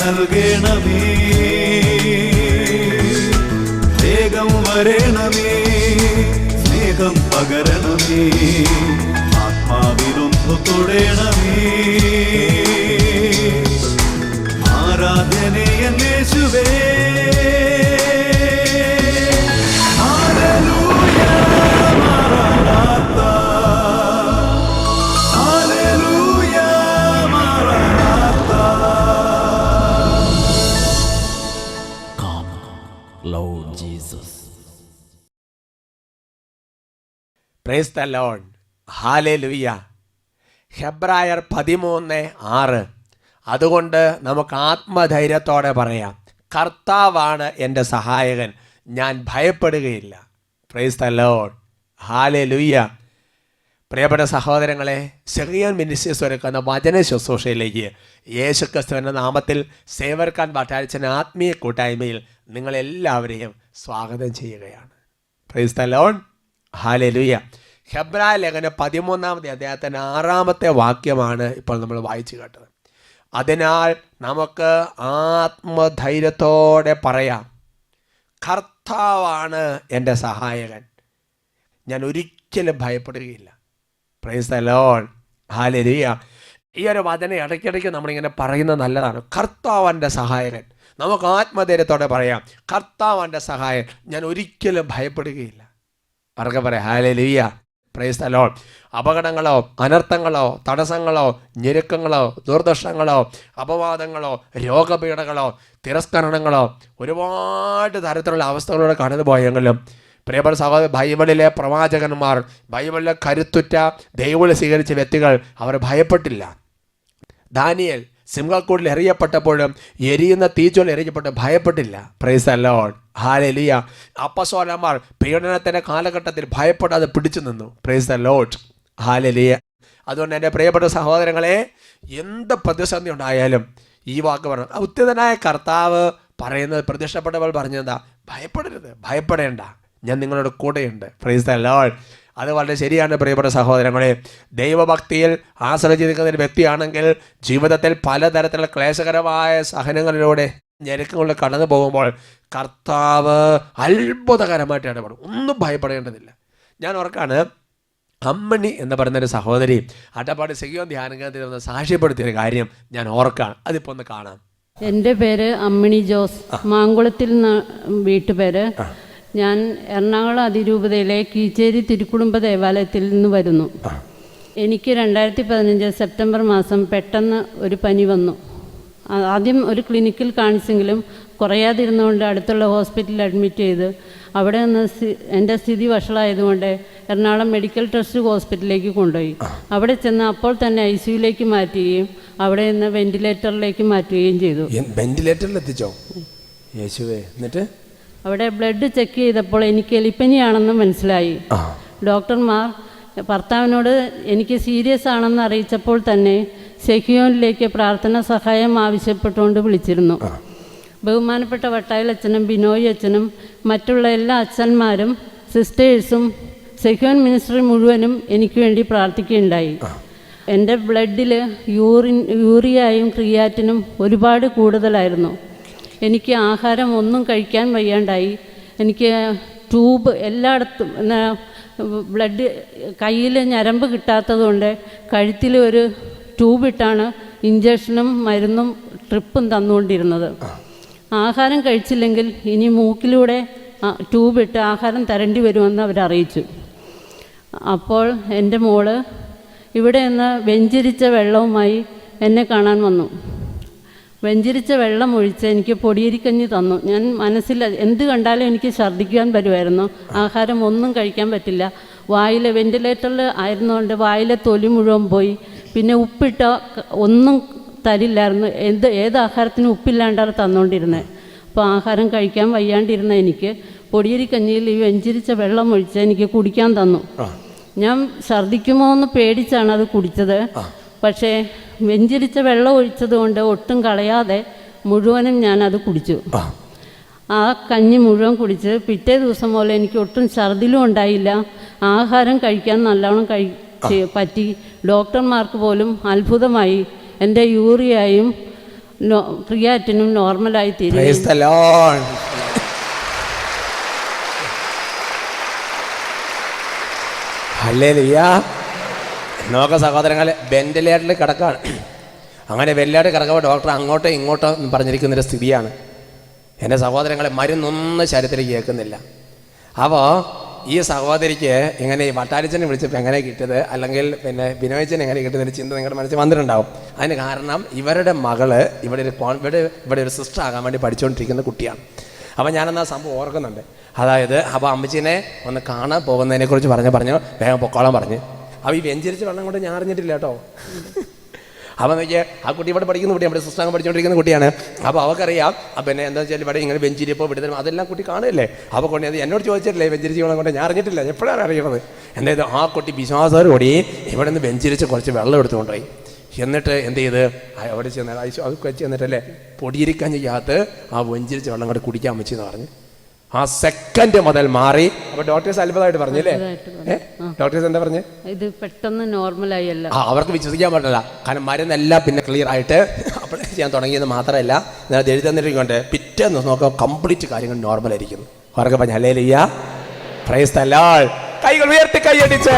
നൽകണമേ, വേഗം വരണമേ, സ്നേഹം പകരണമേ, ആത്മാവിലൊന്നു തൊടണമേ. ആരാധനയൻ യേശുവേ, hallelujah maranatha, hallelujah maranatha. Come, Lord Jesus. Praise the Lord. Hallelujah. ഹെബ്രായർ 13:6. അതുകൊണ്ട് നമുക്ക് ആത്മധൈര്യത്തോടെ പറയാം, കർത്താവാണ് എൻ്റെ സഹായകൻ, ഞാൻ ഭയപ്പെടുകയില്ല. Praise the Lord. ഹല്ലേലൂയ. പ്രിയപ്പെട്ട സഹോദരങ്ങളെ, സിറിയൻ മിനിസ്ട്രീസ് ഒരുക്കുന്ന വചന ശുശ്രൂഷയിലേക്ക് യേശുക്രിസ്തുവിൻ്റെ നാമത്തിൽ സേവർക്കാൻ വട്ടാഴ്ചന ആത്മീയ കൂട്ടായ്മയിൽ നിങ്ങളെല്ലാവരെയും സ്വാഗതം ചെയ്യുകയാണ്. Price the Lord. ഹല്ലേലൂയ. ഹെബ്രായ ലേഖനം 13-ാമത്തെ അധ്യായത്തിൻ്റെ 6-ാമത്തെ വാക്യമാണ് ഇപ്പോൾ നമ്മൾ വായിച്ചു കേട്ടത്. അതിനാൽ നമുക്ക് ആത്മധൈര്യത്തോടെ പറയാം, കർത്താവാണ് എൻ്റെ സഹായകൻ, ഞാൻ ഒരിക്കലും ഭയപ്പെടുകയില്ല. Praise the Lord. ഹല്ലേലൂയ. ഈ ഒരു വചനം ഇടയ്ക്കിടയ്ക്ക് നമ്മളിങ്ങനെ പറയുന്നത് നല്ലതാണ്. കർത്താവ് എൻ്റെ സഹായകൻ. നമുക്ക് ആത്മധൈര്യത്തോടെ പറയാം, കർത്താവ് എൻ്റെ സഹായകൻ, ഞാൻ ഒരിക്കലും ഭയപ്പെടുകയില്ല. അവർക്ക് പറയാം ഹല്ലേലൂയ. Praise the Lord. അപകടങ്ങളോ അനർത്ഥങ്ങളോ തടസ്സങ്ങളോ ഞെരുക്കങ്ങളോ ദുർദർശനങ്ങളോ അപവാദങ്ങളോ രോഗപീഠകളോ തിരസ്കരണങ്ങളോ ഒരുപാട് തരത്തിലുള്ള അവസ്ഥകളോടെ കടന്നു പോയെങ്കിലും പ്രിയപ്പെട്ട സഹോദരൻ, ബൈബിളിലെ പ്രവാചകന്മാർ, ബൈബിളിലെ കരുത്തുറ്റ ദൈവം സ്വീകരിച്ച വ്യക്തികൾ അവർ ഭയപ്പെട്ടില്ല. ദാനിയേൽ സിംഹക്കൂടിൽ എറിയപ്പെട്ടപ്പോഴും എരിയുന്ന തീച്ചോൽ എറിയപ്പെട്ട് ഭയപ്പെട്ടില്ല. Praise the Lord. ഹല്ലേലൂയ. അപ്പസ്തോലന്മാർ പീഡനത്തിൻ്റെ കാലഘട്ടത്തിൽ ഭയപ്പെടാതെ പിടിച്ചു നിന്നു. Praise the Lord. ഹല്ലേലൂയ. അതുകൊണ്ട് എൻ്റെ പ്രിയപ്പെട്ട സഹോദരങ്ങളെ, എന്ത് പ്രതിസന്ധി ഉണ്ടായാലും ഈ വാക്ക് പറഞ്ഞു, ഉത്തിതനായ കർത്താവ് പറയുന്നത്, പ്രത്യക്ഷപ്പെട്ടവൾ പറഞ്ഞെന്താ? ഭയപ്പെടരുത്, ഭയപ്പെടേണ്ട, ഞാൻ നിങ്ങളുടെ കൂടെയുണ്ട്. Price the Lord. അത് വളരെ ശരിയാണ് പ്രിയപ്പെട്ട സഹോദരങ്ങളെ. ദൈവഭക്തിയിൽ ആശ്രയിച്ചിരിക്കുന്ന ഒരു വ്യക്തിയാണെങ്കിൽ ജീവിതത്തിൽ പലതരത്തിലുള്ള ക്ലേശകരമായ സഹനങ്ങളിലൂടെ ഞെരുക്കങ്ങളിലൂടെ കടന്നു പോകുമ്പോൾ കർത്താവ് അത്ഭുതകരമായിട്ട് ഇടപെടും. ഒന്നും ഭയപ്പെടേണ്ടതില്ല. ഞാൻ ഓർക്കാണ്, അമ്മണി എന്ന് പറയുന്നൊരു സഹോദരി അട്ടപ്പാടി സിഹിയോൻ ധ്യാന കേന്ദ്രത്തിൽ നിന്ന് സാക്ഷ്യപ്പെടുത്തിയൊരു കാര്യം ഞാൻ ഓർക്കാണ്. അതിപ്പോൾ ഒന്ന് കാണാം. എൻ്റെ പേര് അമ്മിണി ജോസ്, മാങ്കുളത്തിൽ വീട്ടുപേര്. ഞാൻ എറണാകുളം അതിരൂപതയിലെ കീച്ചേരി തിരുക്കുടുംബ ദേവാലയത്തിൽ നിന്ന് വരുന്നു. എനിക്ക് 2015 സെപ്റ്റംബർ മാസം പെട്ടെന്ന് ഒരു പനി വന്നു. ആദ്യം ഒരു ക്ലിനിക്കിൽ കാണിച്ചെങ്കിലും കുറയാതിരുന്നുകൊണ്ട് അടുത്തുള്ള ഹോസ്പിറ്റലിൽ അഡ്മിറ്റ് ചെയ്ത് അവിടെ നിന്ന് എൻ്റെ സ്ഥിതി വഷളായതുകൊണ്ട് എറണാകുളം മെഡിക്കൽ ട്രസ്റ്റ് ഹോസ്പിറ്റലിലേക്ക് കൊണ്ടുപോയി. അവിടെ ചെന്ന് അപ്പോൾ തന്നെ ICUയിലേക്ക് മാറ്റുകയും അവിടെ നിന്ന് വെന്റിലേറ്ററിലേക്ക് മാറ്റുകയും ചെയ്തു. വെന്റിലേറ്ററിൽ എത്തിച്ചോ? യേശുവേ. എന്നിട്ട് അവിടെ ബ്ലഡ് ചെക്ക് ചെയ്തപ്പോൾ എനിക്ക് എലിപ്പനിയാണെന്ന് മനസ്സിലായി. ഡോക്ടർമാർ ഭർത്താവിനോട് എനിക്ക് സീരിയസ് ആണെന്ന് അറിയിച്ചപ്പോൾ തന്നെ സെഹിയോനിലേക്ക് പ്രാർത്ഥന സഹായം ആവശ്യപ്പെട്ടുകൊണ്ട് വിളിച്ചിരുന്നു. ബഹുമാനപ്പെട്ട വട്ടായിൽ അച്ഛനും ബിനോയ് അച്ഛനും മറ്റുള്ള എല്ലാ അച്ഛന്മാരും സിസ്റ്റേഴ്സും സെഹിയോൻ മിനിസ്ട്രി മുഴുവനും എനിക്ക് വേണ്ടി പ്രാർത്ഥിക്കുകയുണ്ടായി. എൻ്റെ ബ്ലഡിൽ യൂറിയയും ക്രിയാറ്റിനും ഒരുപാട് കൂടുതലായിരുന്നു. എനിക്ക് ആഹാരം ഒന്നും കഴിക്കാൻ വയ്യാണ്ടായി. എനിക്ക് ട്യൂബ് എല്ലായിടത്തും ബ്ലഡ് കയ്യിൽ ഞരമ്പ് കിട്ടാത്തതുകൊണ്ട് കഴുത്തിൽ ഒരു ട്യൂബിട്ടാണ് ഇഞ്ചക്ഷനും മരുന്നും ട്രിപ്പും തന്നുകൊണ്ടിരുന്നത്. ആഹാരം കഴിച്ചില്ലെങ്കിൽ ഇനി മൂക്കിലൂടെ ട്യൂബിട്ട് ആഹാരം തരേണ്ടി വരുമെന്ന് അവരറിയിച്ചു. അപ്പോൾ എൻ്റെ മോള് ഇവിടെ നിന്ന് വെഞ്ചരിച്ച വെള്ളവുമായി എന്നെ കാണാൻ വന്നു. വെഞ്ചരിച്ച വെള്ളം ഒഴിച്ച് എനിക്ക് പൊടിയരിക്കഞ്ഞി തന്നു. ഞാൻ മനസ്സിൽ എന്ത് കണ്ടാലും എനിക്ക് ഛർദ്ദിക്കാൻ വരുമായിരുന്നു. ആഹാരം ഒന്നും കഴിക്കാൻ പറ്റില്ല. വായിൽ വെന്റിലേറ്ററിൽ ആയിരുന്നുകൊണ്ട് വായിലെ തൊലി മുഴുവൻ പോയി. പിന്നെ ഉപ്പിട്ട ഒന്നും തരില്ലായിരുന്നു. ഏത് ആഹാരത്തിനും ഉപ്പില്ലാണ്ടാണ് തന്നുകൊണ്ടിരുന്നത്. അപ്പോൾ ആഹാരം കഴിക്കാൻ വയ്യാണ്ടിരുന്ന എനിക്ക് പൊടിയരിക്കഞ്ഞിയിൽ ഈ വെഞ്ചരിച്ച വെള്ളം ഒഴിച്ച് എനിക്ക് കുടിക്കാൻ തന്നു. ഞാൻ ഛർദ്ദിക്കുമോ എന്ന് പേടിച്ചാണ് അത് കുടിച്ചത്. പക്ഷേ വെഞ്ചരിച്ച വെള്ളം ഒഴിച്ചത് കൊണ്ട് ഒട്ടും കളയാതെ മുഴുവനും ഞാനത് കുടിച്ചു. ആ കഞ്ഞി മുഴുവൻ കുടിച്ച് പിറ്റേ ദിവസം പോലെ എനിക്ക് ഒട്ടും ഛർദിലും ഉണ്ടായില്ല. ആഹാരം കഴിക്കാൻ നല്ലോണം പറ്റി. ഡോക്ടർമാർക്ക് പോലും അത്ഭുതമായി. എൻ്റെ യൂറിയയും ക്രിയാറ്റിനും നോർമലായി തീരുകയും Praise the Lord. ഹല്ലേലൂയ. നോക്ക സഹോദരങ്ങളെ, വെന്റിലേറ്ററിൽ കിടക്കാണ്. അങ്ങനെ വെന്റിലേറ്ററിൽ കിടക്കുമ്പോൾ ഡോക്ടർ അങ്ങോട്ടോ ഇങ്ങോട്ടോ പറഞ്ഞിരിക്കുന്നൊരു സ്ഥിതിയാണ്. എൻ്റെ സഹോദരങ്ങളെ, മരുന്നൊന്നും ശരീരത്തിലേക്ക് കേൾക്കുന്നില്ല. അപ്പോൾ ഈ സഹോദരിക്ക് ഇങ്ങനെ ഈ വട്ടാരിച്ചനെ വിളിച്ചപ്പോൾ എങ്ങനെ കിട്ടിയത്, അല്ലെങ്കിൽ പിന്നെ ബിനോയച്ചൻ എങ്ങനെ കിട്ടുന്നൊരു ചിന്ത നിങ്ങളുടെ മനസ്സിൽ വന്നിട്ടുണ്ടാവും. അതിന് കാരണം ഇവരുടെ മകള് ഇവിടെ ഒരു സിസ്റ്റർ ആകാൻ വേണ്ടി പഠിച്ചുകൊണ്ടിരിക്കുന്ന കുട്ടിയാണ്. അപ്പോൾ ഞാനെന്നാ സംഭവം ഓർക്കുന്നുണ്ട്. അതായത് അപ്പോൾ അമ്മച്ചീനെ ഒന്ന് കാണാൻ പോകുന്നതിനെക്കുറിച്ച് പറഞ്ഞു വേഗം പൊക്കോളാൻ പറഞ്ഞ്. അപ്പോൾ ഈ വെഞ്ചരിച്ച് വെള്ളം കൊണ്ട് ഞാൻ അറിഞ്ഞിട്ടില്ല കേട്ടോ. അപ്പോൾ നോക്കിയാൽ ആ കുട്ടി ഇവിടെ പഠിക്കുന്ന കുട്ടിയാണ്, ഇവിടെ സിസ്റ്റം പഠിച്ചുകൊണ്ടിരിക്കുന്ന കുട്ടിയാണ്. അപ്പോൾ അവൾക്കറിയാം പിന്നെ എന്താ വെച്ചാൽ ഇവിടെ ഇങ്ങനെ വെഞ്ചിരിപ്പോൾ വിടുതലും അതെല്ലാം കുട്ടി കാണുമല്ലേ. അപ്പോൾ കൊണ്ട് അത് എന്നോട് ചോദിച്ചിട്ടില്ലേ വെഞ്ചരിച്ച് വെള്ളം കൊണ്ട് ഞാൻ അറിഞ്ഞിട്ടില്ല, എപ്പോഴാണ് അറിയണത്. എന്തായത് ആ കുട്ടി വിശ്വാസത്തോടു കൂടി ഇവിടെ നിന്ന് വെഞ്ചരിച്ച് കുറച്ച് വെള്ളം എടുത്തുകൊണ്ടുപോയി. എന്നിട്ട് എന്ത് ചെയ്ത് അവിടെ ചെന്ന് അത് വെച്ച് എന്നിട്ടല്ലേ പൊടിയിരിക്കഞ്ഞിക്കകത്ത് ആ വെഞ്ചരിച്ച് വെള്ളം കൂടെ കുടിക്കാൻ വെച്ചെന്ന് പറഞ്ഞ് ആ സെക്കൻഡ് മുതൽ മാറി. അപ്പോൾ ഡോക്ടേഴ്സ് അത്ഭുതമായിട്ട് പറഞ്ഞല്ലേ. ഡോക്ടേഴ്സ് എന്താ പറഞ്ഞ്, ഇത് പെട്ടെന്ന് നോർമലായി അല്ല. അവർക്ക് വിശ്വസിക്കാൻ പറ്റില്ല. കാരണം മരുന്നെല്ലാം പിന്നെ ക്ലിയർ ആയിട്ട് അപ്പോൾ ചെയ്യാൻ തുടങ്ങിയത് മാത്രമല്ല, അത് എഴുതി തന്നിട്ടുണ്ട്. പിറ്റേന്ന് നോക്കാം കംപ്ലീറ്റ് കാര്യങ്ങൾ നോർമലായിരിക്കുന്നു. അവർക്ക് പറഞ്ഞ ഹല്ലേലൂയ, പ്രൈസ് ദി ലോർഡ്. കൈകൾ ഉയർത്തി കൈയടിച്ച്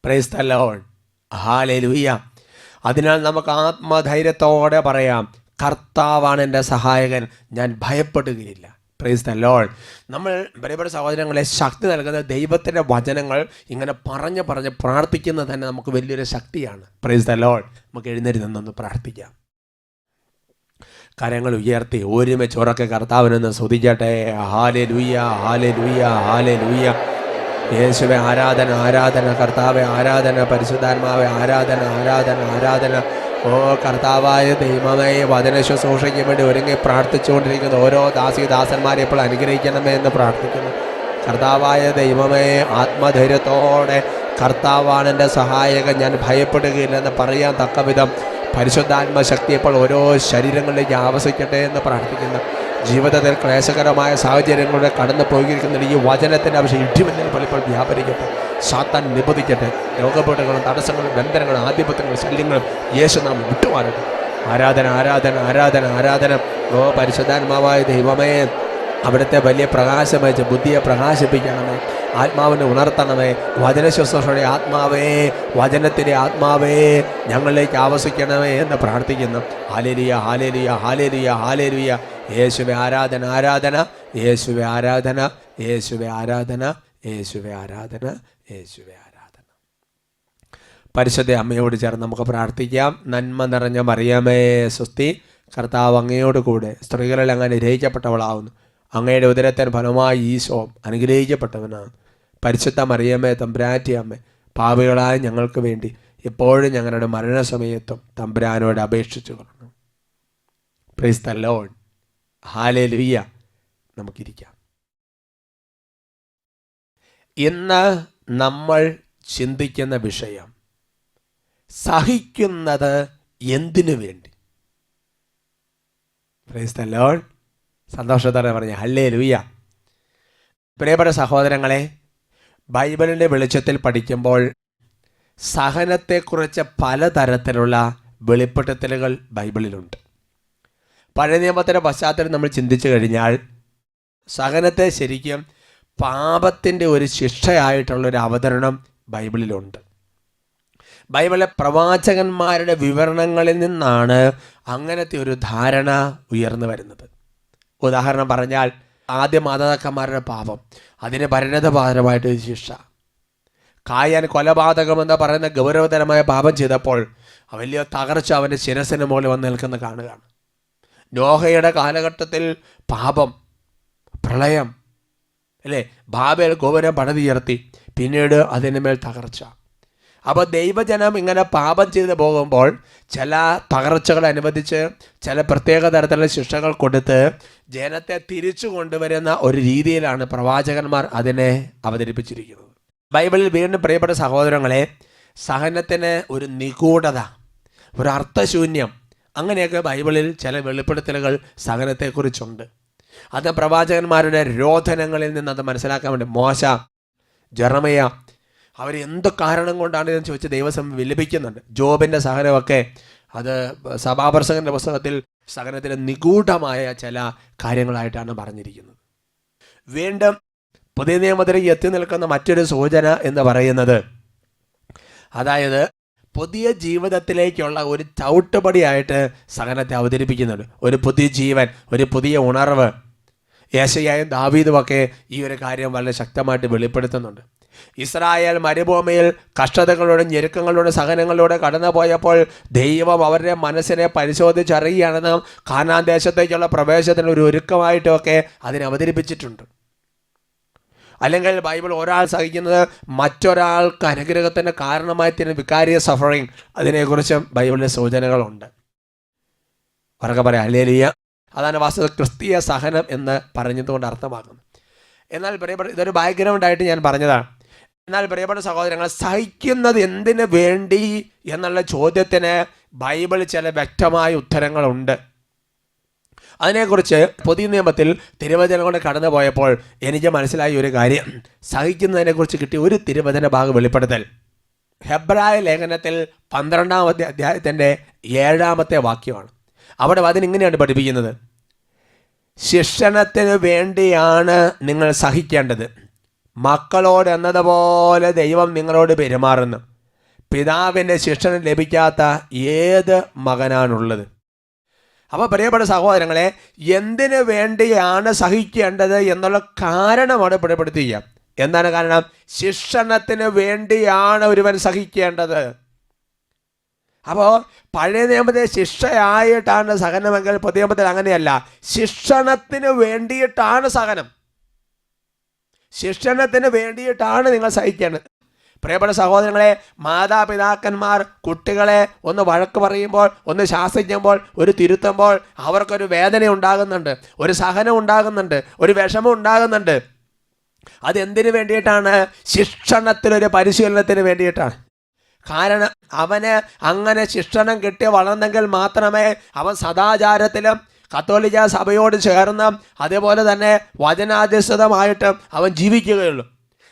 പ്രൈസ് ദി ലോർഡ്, ഹല്ലേലൂയ. അതിനാൽ നമുക്ക് ആത്മധൈര്യത്തോടെ പറയാം, കർത്താവാണ് എൻ്റെ സഹായകൻ, ഞാൻ ഭയപ്പെടുകയില്ല. Praise the Lord. നമ്മൾ പ്രിയപ്പെട്ട സഹോദരങ്ങളെ, ശക്തി നൽകുന്ന ദൈവത്തിൻ്റെ വചനങ്ങൾ ഇങ്ങനെ പറഞ്ഞ് പ്രാർത്ഥിക്കുന്നത് തന്നെ നമുക്ക് വലിയൊരു ശക്തിയാണ്. Price the Lord. നമുക്ക് എഴുന്നേറ്റ് നിന്നൊന്ന് പ്രാർത്ഥിക്കാം. കരങ്ങൾ ഉയർത്തി ഒരുമിച്ച് ഉറക്കെ കർത്താവിനൊന്ന് സ്തുതിക്കട്ടെ. Hallelujah, hallelujah, hallelujah. യേശുവേ ആരാധന, ആരാധന. കർത്താവെ ആരാധന. പരിശുദ്ധാത്മാവെ ആരാധന, ആരാധന, ആരാധന. ഓ കർത്താവായ ദൈവമേ, വചന ശുശ്രൂഷയ്ക്ക് വേണ്ടി ഒരുങ്ങി പ്രാർത്ഥിച്ചുകൊണ്ടിരിക്കുന്ന ഓരോ ദാസന്മാരെ ഇപ്പോൾ അനുഗ്രഹിക്കണമേ എന്ന് പ്രാർത്ഥിക്കുന്നു. കർത്താവായ ദൈവമേ, ആത്മധൈര്യത്തോടെ കർത്താവാണ് എൻ്റെ സഹായകൻ, ഞാൻ ഭയപ്പെടുകയില്ലെന്ന് പറയാൻ തക്ക വിധം പരിശുദ്ധാത്മ ശക്തി ഇപ്പോൾ ഓരോ ശരീരങ്ങളിലേക്ക് ആവസിക്കട്ടെ എന്ന് പ്രാർത്ഥിക്കുന്നു. ജീവിതത്തിൽ ക്ലേശകരമായ സാഹചര്യങ്ങളിലൂടെ കടന്നു പോയിരിക്കുന്ന ഈ വചനത്തിൻ്റെ ആവശ്യം ഇടിമിന്നൽ പോലെ ഇപ്പോൾ വ്യാപരിക്കട്ടെ. സാത്താൻ നിബന്ധിക്കട്ടെ. രോഗപീഠങ്ങളും തടസ്സങ്ങളും ബന്ധനങ്ങളും ആധിപത്യങ്ങളും ശല്യങ്ങളും യേശുനാമം വിട്ടുമാറട്ടെ. ആരാധന, ആരാധന, ആരാധന, ആരാധന. ഓ പരിശുദ്ധാത്മാവായ ദൈവമേ, അവിടുത്തെ വലിയ പ്രകാശമയച്ച് ബുദ്ധിയെ പ്രകാശിപ്പിക്കണമേ, ആത്മാവിനെ ഉണർത്തണമേ. വചന ശുശ്രൂഷയുടെ ആത്മാവേ, വചനത്തിൻ്റെ ആത്മാവേ, ഞങ്ങളിലേക്ക് ആവസിക്കണമേ എന്ന് പ്രാർത്ഥിക്കുന്നു. Hallelujah, hallelujah, hallelujah, hallelujah. യേശുവേ ആരാധന, ആരാധന. യേശുവേ ആരാധന, യേശുവേ ആരാധന, യേശുവേ ആരാധന, യേശുവേ ആരാധന. പരിശുദ്ധ അമ്മയോട് ചേർന്ന് നമുക്ക് പ്രാർത്ഥിക്കാം. നന്മ നിറഞ്ഞ മറിയമേ സ്വസ്തി, കർത്താവ് അങ്ങയോട് കൂടെ സ്ത്രീകളിൽ അങ്ങ് അനുഗ്രഹിക്കപ്പെട്ടവളാവുന്നു. അങ്ങയുടെ ഉദരത്തിന് ഫലമായി ഈശോ അനുഗ്രഹിക്കപ്പെട്ടവനാണ്. പരിശുദ്ധ മറിയമേ തമ്പുരാന്റെ അമ്മേ, പാപികളായ ഞങ്ങൾക്ക് വേണ്ടി എപ്പോഴും ഞങ്ങളുടെ മരണസമയത്തും തമ്പുരാനോട് അപേക്ഷിച്ചു കൊള്ളണം. Price the Lord. ഹല്ലേലൂയ. നമുക്കിരിക്കാം. ഇന്ന് നമ്മൾ ചിന്തിക്കുന്ന വിഷയം സഹിക്കുന്നത് എന്തിനു വേണ്ടി. Price the Lord. സന്തോഷത്തോടെ പറഞ്ഞ ഹല്ലേലൂയ. പ്രിയപ്പെട്ട സഹോദരങ്ങളെ, ബൈബിളിൻ്റെ വെളിച്ചത്തിൽ പഠിക്കുമ്പോൾ സഹനത്തെക്കുറിച്ച് പലതരത്തിലുള്ള വെളിപ്പെടുത്തലുകൾ ബൈബിളിലുണ്ട്. പഴയ നിയമത്തിൻ്റെ പശ്ചാത്തലം നമ്മൾ ചിന്തിച്ചു കഴിഞ്ഞാൽ സഹനത്തെ ശരിക്കും പാപത്തിൻ്റെ ഒരു ശിക്ഷയായിട്ടുള്ളൊരു അവതരണം ബൈബിളിലുണ്ട്. ബൈബിളിലെ പ്രവാചകന്മാരുടെ വിവരണങ്ങളിൽ നിന്നാണ് അങ്ങനത്തെ ഒരു ധാരണ ഉയർന്നു വരുന്നത്. ഉദാഹരണം പറഞ്ഞാൽ, ആദ്യ മാതാപിതാക്കന്മാരുടെ പാപം, അതിന് പരിണതപാതകമായിട്ട് ശിക്ഷ. കായാൻ കൊലപാതകമെന്ന് പറയുന്ന ഗൗരവതരമായ പാപം ചെയ്തപ്പോൾ വലിയ തകർച്ച അവൻ്റെ ശിരസിന് മുകളിൽ വന്ന് നിൽക്കുന്ന കാണുകയാണ്. നോഹയുടെ കാലഘട്ടത്തിൽ പാപം, പ്രളയം, അല്ലേ, ബാബേൽ ഗോപുരം പണിതുയർത്തി, പിന്നീട് അതിന് മേൽ തകർച്ച. അപ്പോൾ ദൈവജനം ഇങ്ങനെ പാപം ചെയ്ത് പോകുമ്പോൾ ചില തകർച്ചകൾ അനുവദിച്ച് ചില പ്രത്യേക തരത്തിലുള്ള ശിക്ഷകൾ കൊടുത്ത് ജനത്തെ തിരിച്ചു കൊണ്ടുവരുന്ന ഒരു രീതിയിലാണ് പ്രവാചകന്മാർ അതിനെ അവതരിപ്പിച്ചിരിക്കുന്നത്. ബൈബിളിൽ വീണ്ടും പ്രിയപ്പെട്ട സഹോദരങ്ങളെ, സഹനത്തിന് ഒരു നിഗൂഢത, ഒരു അർത്ഥശൂന്യം, അങ്ങനെയൊക്കെ ബൈബിളിൽ ചില വെളിപ്പെടുത്തലുകൾ സഹനത്തെക്കുറിച്ചുണ്ട്. അത് പ്രവാചകന്മാരുടെ രോധനങ്ങളിൽ നിന്ന് അത് മനസ്സിലാക്കാൻ വേണ്ടി മോശ, ജെറമയ അവർ എന്ത് കാരണം കൊണ്ടാണ് ഇതെന്ന് ചോദിച്ച് ദൈവസം വിലപിക്കുന്നുണ്ട്. ജോബിൻ്റെ സഹനമൊക്കെ അത് സഭാപ്രസംഗൻ്റെ പുസ്തകത്തിൽ സഹനത്തിൻ്റെ നിഗൂഢമായ ചില കാര്യങ്ങളായിട്ടാണ് പറഞ്ഞിരിക്കുന്നത്. വീണ്ടും പുതിയ നിയമത്തിലേക്ക് എത്തി നിൽക്കുന്ന മറ്റൊരു സൂചന എന്ന് പറയുന്നത്, അതായത് പുതിയ ജീവിതത്തിലേക്കുള്ള ഒരു ചവിട്ടുപടിയായിട്ട് സഹനത്തെ അവതരിപ്പിക്കുന്നുണ്ട്. ഒരു പുതിയ ജീവൻ, ഒരു പുതിയ ഉണർവ്. യേശയ്യായും ദാവീദുമൊക്കെ ഈ ഒരു കാര്യം വളരെ ശക്തമായിട്ട് വെളിപ്പെടുത്തുന്നുണ്ട്. ഇസ്രായേൽ മരുഭൂമിയിൽ കഷ്ടതകളോടും ഞെരുക്കങ്ങളോടും സഹനങ്ങളിലൂടെ കടന്നു പോയപ്പോൾ ദൈവം അവരുടെ മനസ്സിനെ പരിശോധിച്ചറിയുകയാണെന്ന് കാനാൻ ദേശത്തേക്കുള്ള പ്രവേശനത്തിന് ഒരു ഒരുക്കമായിട്ടൊക്കെ അതിനെ അവതരിപ്പിച്ചിട്ടുണ്ട്. അല്ലെങ്കിൽ ബൈബിൾ ഒരാൾ സഹിക്കുന്നത് മറ്റൊരാൾക്ക് അനുഗ്രഹത്തിന് കാരണമായി തീരുന്ന വികാരിയസ് സഫറിങ്, അതിനെക്കുറിച്ചും ബൈബിളിലെ സൂചനകളുണ്ട്. ഉറക്കെ പറയാം ഹല്ലേലൂയ. അതാണ് വാസ്തവ ക്രിസ്തീയ സഹനം എന്ന് പറഞ്ഞതുകൊണ്ട് അർത്ഥമാക്കുന്നത്. എന്നാൽ പ്രിയപ്പെട്ട, ഇതൊരു ബാക്ക്ഗ്രൗണ്ടായിട്ട് ഞാൻ പറഞ്ഞതാണ്. എന്നാൽ പ്രിയപ്പെട്ട സഹോദരങ്ങൾ, സഹിക്കുന്നത് എന്തിനു വേണ്ടി എന്നുള്ള ചോദ്യത്തിന് ബൈബിൾ ചില വ്യക്തമായ ഉത്തരങ്ങളുണ്ട്. അതിനെക്കുറിച്ച് പുതിയ നിയമത്തിൽ തിരുവചനം കൊണ്ട് കടന്നു പോയപ്പോൾ എനിക്ക് മനസ്സിലായ ഒരു കാര്യം, സഹിക്കുന്നതിനെക്കുറിച്ച് കിട്ടിയ ഒരു തിരുവചന ഭാഗം വെളിപ്പെടുത്തൽ ഹെബ്രായ ലേഖനത്തിൽ 12-ാമത്തെ അധ്യായത്തിൻ്റെ 7-ാമത്തെ വാക്യമാണ്. അവിടെ അതിനിങ്ങനെയാണ് പഠിപ്പിക്കുന്നത്: ശിക്ഷണത്തിന് വേണ്ടിയാണ് നിങ്ങൾ സഹിക്കേണ്ടത്. മക്കളോട് എന്നതുപോലെ ദൈവം നിങ്ങളോട് പെരുമാറുന്നു. പിതാവിൻ്റെ ശിക്ഷണം ലഭിക്കാത്ത ഏത് മകനാണുള്ളത്? അപ്പോൾ പ്രിയപ്പെട്ട സഹോദരങ്ങളെ, എന്തിനു വേണ്ടിയാണ് സഹിക്കേണ്ടത് എന്നുള്ള കാരണമാണ് വെളിപ്പെടുത്തുക. എന്താണ് കാരണം? ശിക്ഷണത്തിന് വേണ്ടിയാണ് ഒരുവൻ സഹിക്കേണ്ടത്. അപ്പോൾ പഴയ നിയമത്തെ ശിക്ഷയായിട്ടാണ് സഹനമെങ്കിൽ പുതിയ നിയമത്തിൽ അങ്ങനെയല്ല. ശിക്ഷണത്തിന് വേണ്ടിയിട്ടാണ് സഹനം. ശിക്ഷണത്തിന് വേണ്ടിയിട്ടാണ് നിങ്ങൾ സഹിക്കേണ്ടത്. പ്രിയപ്പെട്ട സഹോദരങ്ങളെ, മാതാപിതാക്കന്മാർ കുട്ടികളെ ഒന്ന് വഴക്ക് പറയുമ്പോൾ, ഒന്ന് ശാസിക്കുമ്പോൾ, ഒരു തിരുത്തുമ്പോൾ അവർക്കൊരു വേദന ഉണ്ടാകുന്നുണ്ട്, ഒരു സഹനം ഉണ്ടാകുന്നുണ്ട്, ഒരു വിഷമം ഉണ്ടാകുന്നുണ്ട്. അതെന്തിനു വേണ്ടിയിട്ടാണ്? ശിക്ഷണത്തിലൊരു പരിശീലനത്തിന് വേണ്ടിയിട്ടാണ്. കാരണം അവന് അങ്ങനെ ശിക്ഷണം കിട്ടി വളർന്നെങ്കിൽ മാത്രമേ അവൻ സദാചാരത്തിലും കത്തോലിക്ക സഭയോട് ചേർന്ന് അതേപോലെ തന്നെ വചനാധിഷ്ഠിതമായിട്ട് അവൻ ജീവിക്കുകയുള്ളൂ.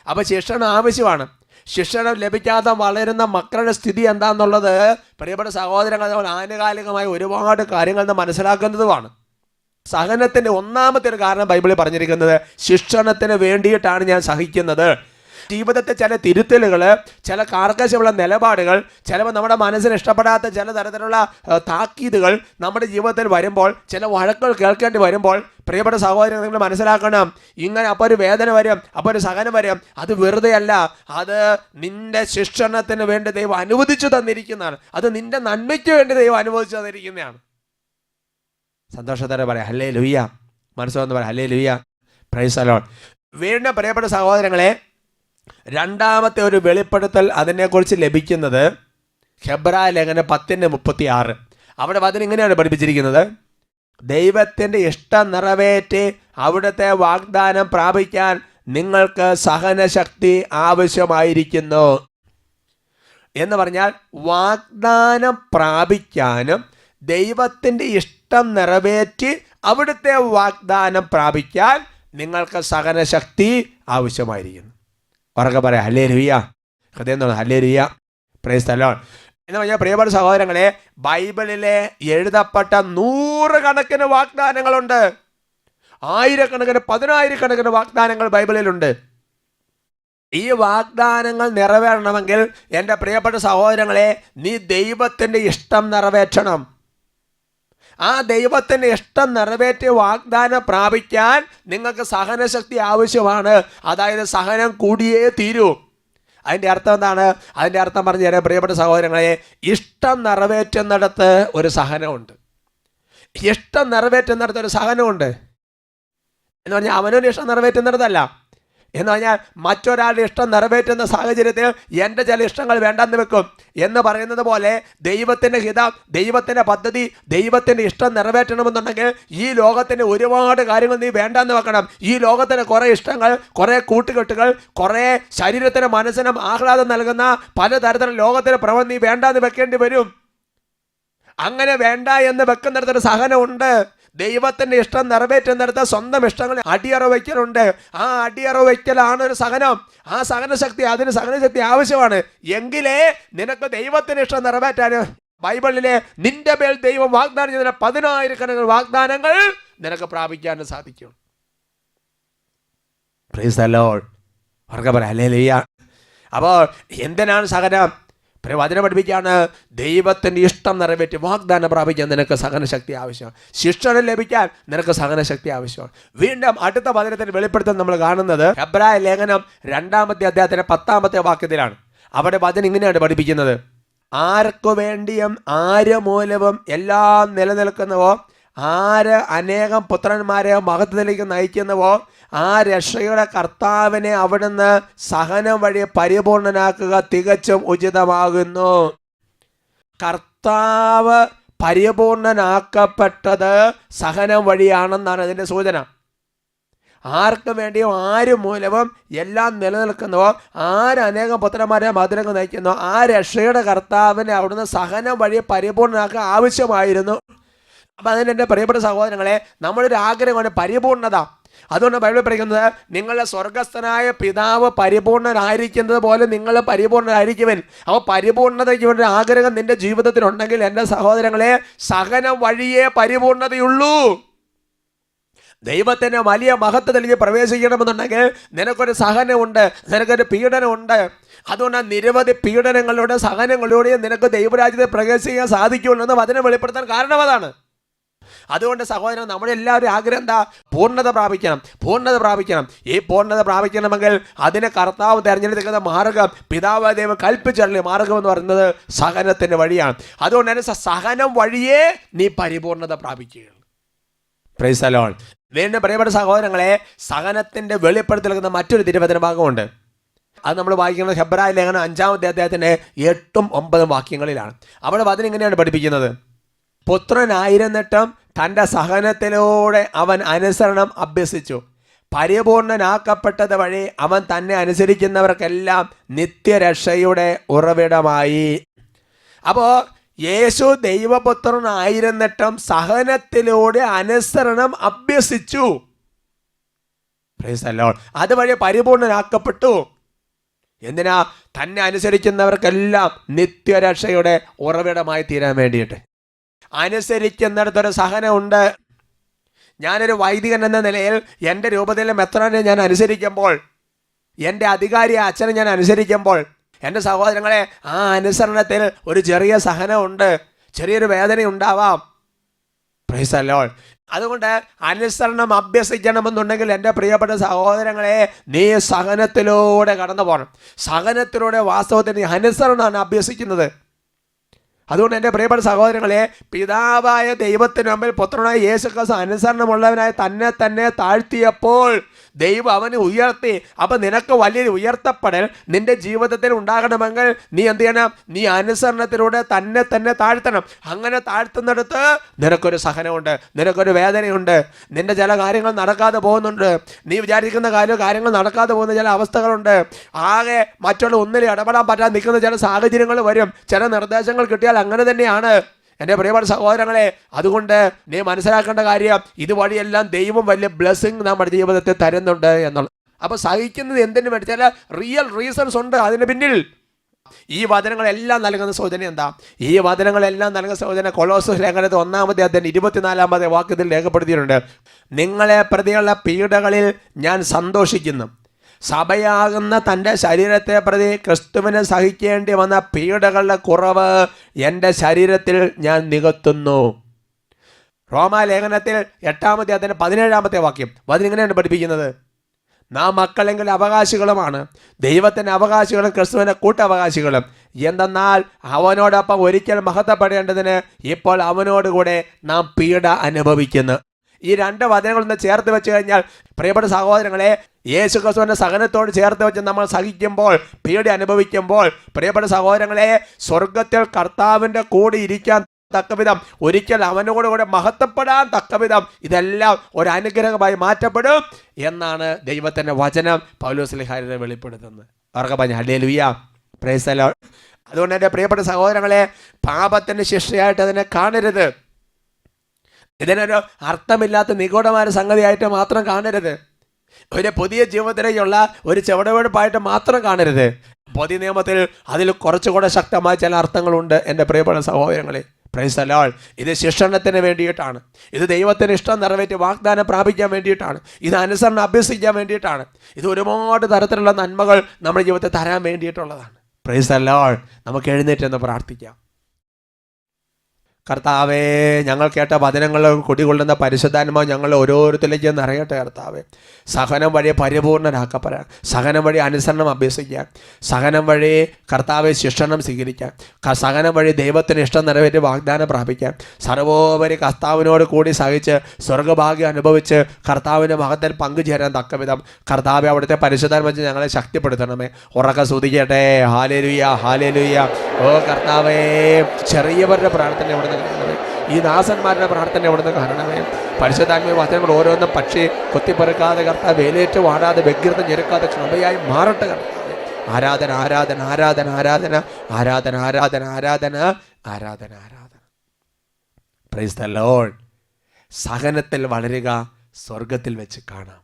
അപ്പോൾ ശിക്ഷണം ആവശ്യമാണ്. ശിക്ഷണം ലഭിക്കാതെ വളരുന്ന മക്കളുടെ സ്ഥിതി എന്താണെന്നുള്ളത് പ്രിയപ്പെട്ട സഹോദരങ്ങൾ ആനുകാലികമായ ഒരുപാട് കാര്യങ്ങൾ മനസ്സിലാക്കുന്നതുമാണ്. സഹനത്തിൻ്റെ ഒന്നാമത്തെ ഒരു കാരണം ബൈബിളിൽ പറഞ്ഞിരിക്കുന്നത് ശിക്ഷണത്തിന് വേണ്ടിയിട്ടാണ് ഞാൻ സഹിക്കുന്നത്. ജീവിതത്തെ ചില തിരുത്തലുകൾ, ചില കാർക്കശ്യമുള്ള നിലപാടുകൾ, ചിലപ്പോൾ നമ്മുടെ മനസ്സിന് ഇഷ്ടപ്പെടാത്ത ചില തരത്തിലുള്ള താക്കീതുകൾ നമ്മുടെ ജീവിതത്തിൽ വരുമ്പോൾ, ചില വഴക്കുകൾ കേൾക്കേണ്ടി വരുമ്പോൾ, പ്രിയപ്പെട്ട സഹോദരങ്ങൾ നിങ്ങൾ മനസ്സിലാക്കണം, ഇങ്ങനെ അപ്പോൾ ഒരു വേദന വരും, അപ്പോൾ ഒരു സഹനം വരും. അത് വെറുതെ അല്ല, അത് നിന്റെ ശിക്ഷണത്തിന് വേണ്ടി ദൈവം അനുവദിച്ചു തന്നിരിക്കുന്നതാണ്. അത് നിന്റെ നന്മയ്ക്ക് വേണ്ടി ദൈവം അനുവദിച്ചു തന്നിരിക്കുന്നതാണ്. സന്തോഷത്തോടെ പറയാം ഹല്ലേലൂയ. മനസ്സൊന്ന് പറയാം ഹല്ലേലൂയ. Praise the Lord. വീണ്ടും പ്രിയപ്പെട്ട സഹോദരങ്ങളെ, രണ്ടാമത്തെ ഒരു വെളിപ്പെടുത്തൽ അതിനെക്കുറിച്ച് ലഭിക്കുന്നത് ഹെബ്രായ ലേഖനം 10:36. അവിടെ അതിനിങ്ങനെയാണ് പഠിപ്പിച്ചിരിക്കുന്നത്: ദൈവത്തിൻ്റെ ഇഷ്ടം നിറവേറ്റി അവിടുത്തെ വാഗ്ദാനം പ്രാപിക്കാൻ നിങ്ങൾക്ക് സഹനശക്തി ആവശ്യമായിരിക്കുന്നു. എന്ന് പറഞ്ഞാൽ വാഗ്ദാനം പ്രാപിക്കാനും ദൈവത്തിൻ്റെ ഇഷ്ടം നിറവേറ്റി അവിടുത്തെ വാഗ്ദാനം പ്രാപിക്കാൻ നിങ്ങൾക്ക് സഹനശക്തി ആവശ്യമായിരിക്കുന്നു. ഉറക്കെ പറയാം ഹല്ലേലൂയ. ഹൃദയം തോന്നുന്നു ഹല്ലേലൂയ. Praise the Lord. എന്ന് പറഞ്ഞാൽ പ്രിയപ്പെട്ട സഹോദരങ്ങളെ, ബൈബിളിലെ എഴുതപ്പെട്ട 100 കണക്കിന് വാഗ്ദാനങ്ങളുണ്ട്. 1000കണക്കിന് 10000കണക്കിന് വാഗ്ദാനങ്ങൾ ബൈബിളിലുണ്ട്. ഈ വാഗ്ദാനങ്ങൾ നിറവേറണമെങ്കിൽ എൻ്റെ പ്രിയപ്പെട്ട സഹോദരങ്ങളെ, നീ ദൈവത്തിൻ്റെ ഇഷ്ടം നിറവേറ്റണം. ആ ദൈവത്തിൻ്റെ ഇഷ്ടം നിറവേറ്റി വാഗ്ദാനം പ്രാപിക്കാൻ നിങ്ങൾക്ക് സഹനശക്തി ആവശ്യമാണ്. അതായത് സഹനം കൂടിയേ തീരൂ. അതിൻ്റെ അർത്ഥം എന്താണ്? അതിൻ്റെ അർത്ഥം പറഞ്ഞു തരാം പ്രിയപ്പെട്ട സഹോദരങ്ങളെ. ഇഷ്ടം നിറവേറ്റുന്നിടത്ത് ഒരു സഹനമുണ്ട്. ഇഷ്ടം നിറവേറ്റുന്നിടത്ത് ഒരു സഹനമുണ്ട്. എന്ന് പറഞ്ഞാൽ അവനൊരു ഇഷ്ടം നിറവേറ്റുന്നിടത്തല്ല. എന്ന് പറഞ്ഞാൽ മറ്റൊരാളുടെ ഇഷ്ടം നിറവേറ്റുന്ന സാഹചര്യത്തിൽ എൻ്റെ ചില ഇഷ്ടങ്ങൾ വേണ്ടെന്ന് വെക്കും എന്ന് പറയുന്നത് പോലെ ദൈവത്തിൻ്റെ ഹിതം, ദൈവത്തിൻ്റെ പദ്ധതി, ദൈവത്തിൻ്റെ ഇഷ്ടം നിറവേറ്റണമെന്നുണ്ടെങ്കിൽ ഈ ലോകത്തിന് ഒരുപാട് കാര്യങ്ങൾ നീ വേണ്ടെന്ന് വെക്കണം. ഈ ലോകത്തിന് കുറേ ഇഷ്ടങ്ങൾ, കുറേ കൂട്ടുകെട്ടുകൾ, കുറേ ശരീരത്തിനും മനസ്സിനും ആഹ്ലാദം നൽകുന്ന പലതരത്തിലുള്ള ലോകത്തിന് പ്രവൃത്തി നീ വേണ്ടെന്ന് വെക്കേണ്ടി വരും. അങ്ങനെ വേണ്ട എന്ന് വെക്കുന്നിടത്തൊരു സഹനമുണ്ട്. ദൈവത്തിൻ്റെ ഇഷ്ടം നിറവേറ്റുന്നിടത്ത് സ്വന്തം ഇഷ്ടങ്ങൾ അടിയറ വയ്ക്കലുണ്ട്. ആ അടിയറ വയ്ക്കലാണ് ഒരു സഹനം. ആ സഹനശക്തി, അതിന് സഹനശക്തി ആവശ്യമാണ്. എങ്കിലേ നിനക്ക് ദൈവത്തിൻ്റെ ഇഷ്ടം നിറവേറ്റാൻ ബൈബിളിലെ നിന്റെ മേൽ ദൈവം വാഗ്ദാനം ചെയ്ത 10,000 വാഗ്ദാനങ്ങൾ നിനക്ക് പ്രാപിക്കാൻ സാധിക്കും. Price the Lord. ഉറക്കെ പറ ഹല്ലേലൂയ. അപ്പോൾ എന്തിനാണ് സഹനം? വചനം പഠിപ്പിക്കുകയാണ്, ദൈവത്തിൻ്റെ ഇഷ്ടം നിറവേറ്റി വാഗ്ദാനം പ്രാപിക്കാൻ നിനക്ക് സഹനശക്തി ആവശ്യമാണ്. ശിക്ഷണം ലഭിക്കാൻ നിനക്ക് സഹനശക്തി ആവശ്യമാണ്. വീണ്ടും അടുത്ത വചനത്തിന് വെളിപ്പെടുത്തൽ നമ്മൾ കാണുന്നത് ഹെബ്രായ ലേഖനം 2-ാമത്തെ അധ്യായത്തിൻ്റെ 10-ാമത്തെ വാക്യത്തിലാണ്. അവിടെ വചനം ഇങ്ങനെയാണ് പഠിപ്പിക്കുന്നത്: ആർക്കു വേണ്ടിയും ആര് മൂലവും എല്ലാം നിലനിൽക്കുന്നവോ, ആര് അനേകം പുത്രന്മാരെ മഹത്വത്തിലേക്ക് നയിക്കുന്നവോ, ആ രക്ഷയുടെ കർത്താവിനെ അവിടുന്ന് സഹനം വഴി പരിപൂർണനാക്കുക തികച്ചും ഉചിതമാകുന്നു. കർത്താവ് പരിപൂർണനാക്കപ്പെട്ടത് സഹനം വഴിയാണെന്നാണ് അതിൻ്റെ സൂചന. ആർക്കും വേണ്ടിയോ ആര് മൂലവും എല്ലാം നിലനിൽക്കുന്നവോ, ആര് അനേകം പുത്രന്മാരെ മധുരങ്ങൾ നയിക്കുന്നോ, ആ രക്ഷയുടെ കർത്താവിനെ അവിടുന്ന് സഹനം വഴി പരിപൂർണനാക്കുക ആവശ്യമായിരുന്നു. അപ്പം അതിന് എൻ്റെ പ്രിയപ്പെട്ട സഹോദരങ്ങളെ, നമ്മളൊരു ആഗ്രഹമാണ് പരിപൂർണത. അതുകൊണ്ട് ബൈബിൾ പറയുന്നത്, നിങ്ങളുടെ സ്വർഗസ്ഥനായ പിതാവ് പരിപൂർണനായിരിക്കുന്നത് പോലെ നിങ്ങൾ പരിപൂർണനായിരിക്കുവൻ. അപ്പോൾ പരിപൂർണതയ്ക്ക് വേണ്ടി ആഗ്രഹം നിന്റെ ജീവിതത്തിലുണ്ടെങ്കിൽ എൻ്റെ സഹോദരങ്ങളെ, സഹനം വഴിയേ പരിപൂർണതയുള്ളൂ. ദൈവത്തിൻ്റെ വലിയ മഹത്വത്തിലേക്ക് പ്രവേശിക്കണമെന്നുണ്ടെങ്കിൽ നിനക്കൊരു സഹനമുണ്ട്, നിനക്കൊരു പീഡനമുണ്ട്. അതുകൊണ്ട് നിരവധി പീഡനങ്ങളിലൂടെ സഹനങ്ങളിലൂടെയും നിനക്ക് ദൈവരാജ്യത്തെ പ്രവേശിക്കാൻ സാധിക്കുള്ളൂ എന്ന് വചനം വെളിപ്പെടുത്താൻ കാരണം അതാണ്. അതുകൊണ്ട് സഹോദരൻ, നമ്മുടെ എല്ലാവരും ആഗ്രഹം എന്താ? പൂർണ്ണത പ്രാപിക്കണം, പൂർണ്ണത പ്രാപിക്കണം. ഈ പൂർണ്ണത പ്രാപിക്കണമെങ്കിൽ അതിന് കർത്താവ് തിരഞ്ഞെടുക്കുന്ന മാർഗം, പിതാവ് ദൈവം കൽപ്പിച്ചറിയ മാർഗം എന്ന് പറയുന്നത് സഹനത്തിൻ്റെ വഴിയാണ്. അതുകൊണ്ട് തന്നെ സഹനം വഴിയേ നീ പരിപൂർണ്ണത പ്രാപിക്കുകയുള്ളൂ. Praise the Lord. വീണ്ടും പ്രിയപ്പെട്ട സഹോദരങ്ങളെ, സഹനത്തിൻ്റെ വെളിപ്പെടുത്തൽ മറ്റൊരു തിരുവചന ഭാഗമുണ്ട്. അത് നമ്മൾ വായിക്കുന്നത് ഹെബ്രായ ലേഖനം 5-ാമത്തെ അധ്യായത്തിൻ്റെ 8-9 വാക്യങ്ങളിലാണ്. അവിടെ വചനം ഇങ്ങനെയാണ് പഠിപ്പിക്കുന്നത്: പുത്രനായിരുന്നിട്ടും തൻ്റെ സഹനത്തിലൂടെ അവൻ അനുസരണം അഭ്യസിച്ചു. പരിപൂർണനാക്കപ്പെട്ടത് വഴി അവൻ തന്നെ അനുസരിക്കുന്നവർക്കെല്ലാം നിത്യരക്ഷയുടെ ഉറവിടമായി. അപ്പോൾ യേശു ദൈവപുത്രനായിരുന്നിട്ടും സഹനത്തിലൂടെ അനുസരണം അഭ്യസിച്ചു. Price the Lord. അതുവഴി പരിപൂർണനാക്കപ്പെട്ടു. എന്തിനാ? തന്നെ അനുസരിക്കുന്നവർക്കെല്ലാം നിത്യരക്ഷയുടെ ഉറവിടമായി തീരാൻ വേണ്ടിയിട്ട്. അനുസരിക്കുന്നിടത്തൊരു സഹനമുണ്ട്. ഞാനൊരു വൈദികൻ എന്ന നിലയിൽ എൻ്റെ രൂപതയിലെ മെത്രാനെ ഞാൻ അനുസരിക്കുമ്പോൾ, എൻ്റെ അധികാരി അച്ഛനെ ഞാൻ അനുസരിക്കുമ്പോൾ, എൻ്റെ സഹോദരങ്ങളെ, ആ അനുസരണത്തിൽ ഒരു ചെറിയ സഹനമുണ്ട്, ചെറിയൊരു വേദന ഉണ്ടാവാം. Price the Lord. അതുകൊണ്ട് അനുസരണം അഭ്യസിക്കണമെന്നുണ്ടെങ്കിൽ എൻ്റെ പ്രിയപ്പെട്ട സഹോദരങ്ങളെ, നീ സഹനത്തിലൂടെ കടന്നു പോകണം. സഹനത്തിലൂടെ വാസ്തവത്തിൽ നീ അനുസരണമാണ് അഭ്യസിക്കുന്നത്. അതുകൊണ്ട് എൻ്റെ പ്രിയപ്പെട്ട സഹോദരങ്ങളെ, പിതാവായ ദൈവത്തിന് മുമ്പിൽ പുത്രനായ യേശുക്രിസ്തു അനുസരണമുള്ളവനായി തന്നെ താഴ്ത്തിയപ്പോൾ ദൈവം അവനെ ഉയർത്തി. അപ്പം നിനക്ക് വലിയൊരു ഉയർത്തപ്പെടൽ നിന്റെ ജീവിതത്തിൽ ഉണ്ടാകണമെങ്കിൽ നീ എന്ത് ചെയ്യണം? നീ അനുസരണത്തിലൂടെ തന്നെ താഴ്ത്തണം. അങ്ങനെ താഴ്ത്തുന്നിടത്ത് നിനക്കൊരു സഹനമുണ്ട്, നിനക്കൊരു വേദനയുണ്ട്, നിന്റെ ചില കാര്യങ്ങൾ നടക്കാതെ പോകുന്നുണ്ട്, നീ വിചാരിക്കുന്ന കാര്യങ്ങൾ നടക്കാതെ പോകുന്ന ചില അവസ്ഥകളുണ്ട്. ആകെ മറ്റുള്ള ഒന്നിലും ഇടപെടാൻ പറ്റാതെ നിൽക്കുന്ന ചില സാഹചര്യങ്ങൾ വരും. ചില നിർദ്ദേശങ്ങൾ കിട്ടിയാൽ അങ്ങനെ തന്നെയാണ് എൻ്റെ പ്രിയപ്പെട്ട സഹോദരങ്ങളെ. അതുകൊണ്ട് നീ മനസ്സിലാക്കേണ്ട കാര്യം, ഇതുവഴിയെല്ലാം ദൈവം വലിയ ബ്ലെസ്സിങ് നമ്മുടെ ജീവിതത്തിൽ തരുന്നുണ്ട് എന്നുള്ളത്. അപ്പോൾ സഹിക്കുന്നത് എന്തിനു വേണ്ടി? ചില റിയൽ റീസൺസ് ഉണ്ട് അതിന് പിന്നിൽ. ഈ വചനങ്ങളെല്ലാം നൽകുന്ന സൂചന എന്താ? ഈ വചനങ്ങളെല്ലാം നൽകുന്ന സൂചന കൊളോസ്യർ ലേഖനത്തിൽ 1-ാമത്തെ അധ്യായം 24-ാമത്തെ വാക്യത്തിൽ രേഖപ്പെടുത്തിയിട്ടുണ്ട്: നിങ്ങളെ പ്രതിയുള്ള പീഡകളിൽ ഞാൻ സന്തോഷിക്കുന്നു. സഭയാകുന്ന തൻ്റെ ശരീരത്തെ പ്രതി ക്രിസ്തുവിന് സഹിക്കേണ്ടി വന്ന പീഡകളുടെ കുറവ് എൻ്റെ ശരീരത്തിൽ ഞാൻ നികത്തുന്നു. റോമാലേഖനത്തിൽ 8-ാമത്തെ അധ്യായം 17-ാമത്തെ വാക്യം അതിനിങ്ങനെയാണ് പഠിപ്പിക്കുന്നത്: നാം മക്കളെങ്കിൽ അവകാശികളുമാണ്, ദൈവത്തിൻ്റെ അവകാശികളും ക്രിസ്തുവിൻ്റെ കൂട്ടവകാശികളും. എന്തെന്നാൽ അവനോടൊപ്പം ഒരിക്കൽ മഹത്വപ്പെടേണ്ടതിന് ഇപ്പോൾ അവനോടുകൂടെ നാം പീഡ അനുഭവിക്കുന്നു. ഈ രണ്ട് വചനങ്ങളൊന്ന് ചേർത്ത് വെച്ച് കഴിഞ്ഞാൽ പ്രിയപ്പെട്ട സഹോദരങ്ങളെ, യേശു ക്രിസ്തുവിന്റെ സഹനത്തോട് ചേർത്ത് വെച്ച് നമ്മൾ സഹിക്കുമ്പോൾ, പീഡ അനുഭവിക്കുമ്പോൾ, പ്രിയപ്പെട്ട സഹോദരങ്ങളെ, സ്വർഗത്തിൽ കർത്താവിൻ്റെ കൂടെ ഇരിക്കാൻ തക്കവിധം, ഒരിക്കൽ അവനോട് കൂടെ മഹത്വപ്പെടാൻ തക്കവിധം ഇതെല്ലാം ഒരു അനുഗ്രഹമായി മാറ്റപ്പെടും എന്നാണ് ദൈവത്തിൻ്റെ വചനം പൗലോസ് ശ്ലീഹായെ വെളിപ്പെടുത്തുന്നത്. അവർക്ക് പറഞ്ഞു ഹല്ലേലൂയ, പ്രൈസ് ദി ലോർഡ്. അതുകൊണ്ട് എൻ്റെ പ്രിയപ്പെട്ട സഹോദരങ്ങളെ, പാപത്തിൻ്റെ ശിക്ഷയായിട്ട് അതിനെ കാണരുത്. ഇതിനൊരു അർത്ഥമില്ലാത്ത നിഗൂഢമായ സംഗതിയായിട്ട് മാത്രം കാണരുത്. ഒരു പുതിയ ജീവിതത്തിലേക്കുള്ള ഒരു ചുവടുവെടുപ്പായിട്ട് മാത്രം കാണരുത്. പുതിയ നിയമത്തിൽ അതിൽ കുറച്ചുകൂടെ ശക്തമായ ചില അർത്ഥങ്ങളുണ്ട് എൻ്റെ പ്രിയപ്പെട്ട സഹോദരങ്ങളെ. Price the Lord. ഇത് ശിക്ഷണത്തിന് വേണ്ടിയിട്ടാണ്. ഇത് ദൈവത്തിന് ഇഷ്ടം നിറവേറ്റി വാഗ്ദാനം പ്രാപിക്കാൻ വേണ്ടിയിട്ടാണ്. ഇത് അനുസരണം അഭ്യസിക്കാൻ വേണ്ടിയിട്ടാണ്. ഇത് ഒരുപാട് തരത്തിലുള്ള നന്മകൾ നമ്മുടെ ജീവിതത്തിൽ തരാൻ വേണ്ടിയിട്ടുള്ളതാണ്. Praise the Lord. നമുക്ക് എഴുന്നേറ്റെന്ന് പ്രാർത്ഥിക്കാം. കർത്താവേ, ഞങ്ങൾ കേട്ട വചനങ്ങൾ കുടികൊള്ളുന്ന പരിശുദ്ധാത്മാവ് ഞങ്ങൾ ഓരോരുത്തരിലേക്കും നിറയട്ടെ കർത്താവേ. സഹനം വഴി പരിപൂർണരാക്കപ്പെടാൻ, സഹനം വഴി അനുസരണം അഭ്യസിക്കാൻ, സഹനം വഴി കർത്താവെ ശിക്ഷണം സ്വീകരിക്കാൻ, സഹനം വഴി ദൈവത്തിന് ഇഷ്ടം നിറവേറ്റി വാഗ്ദാനം പ്രാപിക്കാൻ, സർവോപരി കർത്താവിനോട് കൂടി സഹിച്ച് സ്വർഗഭാഗ്യം അനുഭവിച്ച് കർത്താവിൻ്റെ മഹത്തിൽ പങ്കുചേരാൻ തക്കവിധം കർത്താവെ അവിടുത്തെ പരിശുദ്ധാത്മാവ് വെച്ച് ഞങ്ങളെ ശക്തിപ്പെടുത്തണമേ. ഉറക്കെ സ്തുതിക്കട്ടെ. Hallelujah, hallelujah. ഓ കർത്താവേ, ചെറിയവരുടെ പ്രാർത്ഥന എവിടെ കാണണമേ, ഈ ദാസന്മാരുടെ പ്രാർത്ഥന എവിടുന്ന് കാണണമേ. പരിശുദ്ധാത്മ വചനങ്ങൾ ഓരോന്നും പക്ഷി കൊത്തിപ്പെറുക്കാതെ കർത്താവ് വേലേറ്റ് വാടാതെ വ്യഗ്രത ഞെരുക്കാതെ ക്ഷമയായി മാറട്ടെ കർത്താവേ. ആരാധന, ആരാധന, ആരാധന, ആരാധന, ആരാധന, ആരാധന, ആരാധന, ആരാധന, ആരാധന. Price the Lord. സഹനത്തിൽ വളരുക, സ്വർഗത്തിൽ വെച്ച് കാണാം.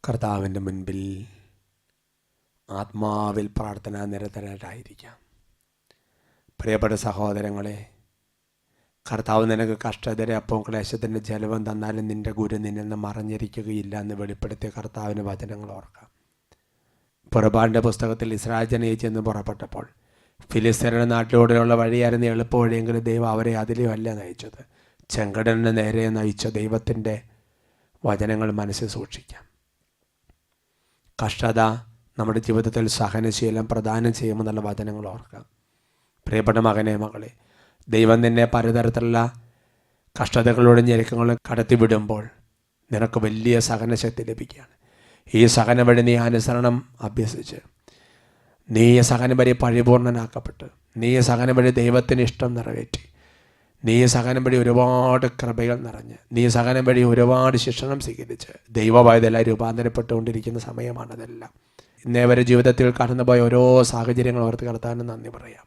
കർത്താവിൻ്റെ മുൻപിൽ ആത്മാവിൽ പ്രാർത്ഥന നിരതരായിരിക്കാം. പ്രിയപ്പെട്ട സഹോദരങ്ങളെ, കർത്താവ് നിനക്ക് കഷ്ടതയുടെ അപ്പവും ക്ലേശത്തിൻ്റെ ജലവും തന്നാലും നിൻ്റെ ഗുരു നിന്നിൽ നിന്ന് മറഞ്ഞിരിക്കുകയില്ല എന്ന് വെളിപ്പെടുത്തിയ കർത്താവിൻ്റെ വചനങ്ങൾ ഓർക്കാം. പുറപ്പാടിൻ്റെ പുസ്തകത്തിൽ ഇസ്രായേൽ ജനതയെ ചെന്ന് പുറപ്പെട്ടപ്പോൾ ഫിലിസ്ത്യരുടെ നാട്ടിലൂടെയുള്ള വഴിയായിരുന്നു എളുപ്പ വഴിയെങ്കിലും ദൈവം അവരെ അതിലുമല്ല നയിച്ചത്. ചെങ്കടലിന് നേരെ നയിച്ച ദൈവത്തിൻ്റെ വചനങ്ങൾ മനസ്സിൽ സൂക്ഷിക്കാം. കഷ്ടത നമ്മുടെ ജീവിതത്തിൽ സഹനശീലം പ്രദാനം ചെയ്യുമെന്നുള്ള വചനങ്ങൾ ഓർക്കാം. പ്രിയപ്പെട്ട മകനെ, മകളെ, ദൈവം നിന്നെ പലതരത്തിലുള്ള കഷ്ടതകളോടും ഞെരുക്കങ്ങളും കടത്തിവിടുമ്പോൾ നിനക്ക് വലിയ സഹനശക്തി ലഭിക്കുകയാണ്. ഈ സഹനം വഴി നീ അനുസരണം അഭ്യസിച്ച്, നീ സഹനം വഴി പരിപൂർണനാക്കപ്പെട്ട്, നീ സഹനം വഴി ദൈവത്തിന് ഇഷ്ടം നിറവേറ്റി, നീ സഹനം വഴി ഒരുപാട് കൃപകൾ നിറഞ്ഞ്, നീ സഹനം വഴി ഒരുപാട് ശിക്ഷണം സ്വീകരിച്ച് ദൈവമായതെല്ലാം രൂപാന്തരപ്പെട്ടുകൊണ്ടിരിക്കുന്ന സമയമാണതെല്ലാം. ഇന്നേവരെ ജീവിതത്തിൽ കടന്നുപോയ ഓരോ സാഹചര്യങ്ങൾ ഓർത്ത് കർത്താവിന് നന്ദി പറയാം.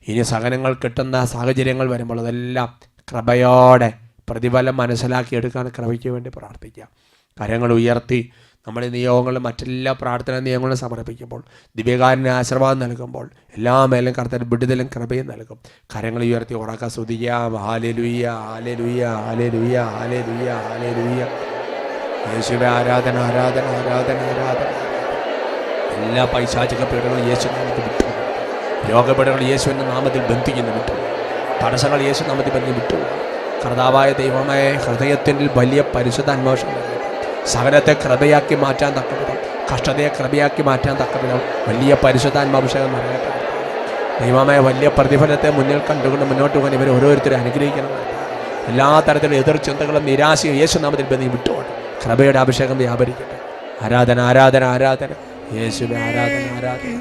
ഇനി സഹനങ്ങൾ കിട്ടുന്ന സാഹചര്യങ്ങൾ വരുമ്പോൾ അതെല്ലാം കൃപയോടെ പ്രതിഫലം മനസ്സിലാക്കിയെടുക്കാൻ കൃപയ്ക്ക് വേണ്ടി പ്രാർത്ഥിക്കാം. കരങ്ങൾ ഉയർത്തി നമ്മുടെ നിയോഗങ്ങളും മറ്റെല്ലാ പ്രാർത്ഥനാ നിയമങ്ങളും സമർപ്പിക്കുമ്പോൾ, ദിവ്യകാരന് ആശീർവാദം നൽകുമ്പോൾ എല്ലാ മേലും കർത്താവ് വിടുതലും കൃപയും നൽകും. കരങ്ങൾ ഉയർത്തി ഉറക്കെ സ്തുതിക്കാം. Hallelujah, hallelujah, hallelujah, hallelujah, hallelujah. യേശുവേ, ആരാധന, ആരാധന, ആരാധന, ആരാധന. എല്ലാ പൈശാചിക പീഡകളും യേശു നാമത്തിൽ വിട്ടു. രോഗപീഠകൾ യേശുവിൻ്റെ നാമത്തിൽ ബന്ധിക്കുന്നു വിട്ടു. തടസ്സങ്ങൾ യേശു നാമത്തിൽ ബന്ധി വിട്ടു. കർത്താവായ ദൈവമായ ഹൃദയത്തിൽ വലിയ പരിശുദ്ധാന്വേഷണം നൽകും. സഹനത്തെ കൃപയാക്കി മാറ്റാൻ തക്കവിധം, കഷ്ടതയെ കൃപയാക്കി മാറ്റാൻ തക്കവിധം വലിയ പരിശുദ്ധാത്മാഭിഷേകം നൽകട്ടെ. ദൈവമായ വലിയ പ്രതിഫലത്തെ മുന്നിൽ കണ്ടുകൊണ്ട് മുന്നോട്ട് പോകാൻ ഇവർ ഓരോരുത്തരും അനുഗ്രഹിക്കണം. എല്ലാ തരത്തിലുള്ള എതിർചിന്തകളും നിരാശയും യേശുനാമത്തിൽ ബന്ധി വിട്ടുകൊണ്ട് കൃപയുടെ അഭിഷേകം വ്യാപരിക്കട്ടെ. ആരാധന, ആരാധന, ആരാധന. യേശുവേ, ആരാധന, ആരാധന.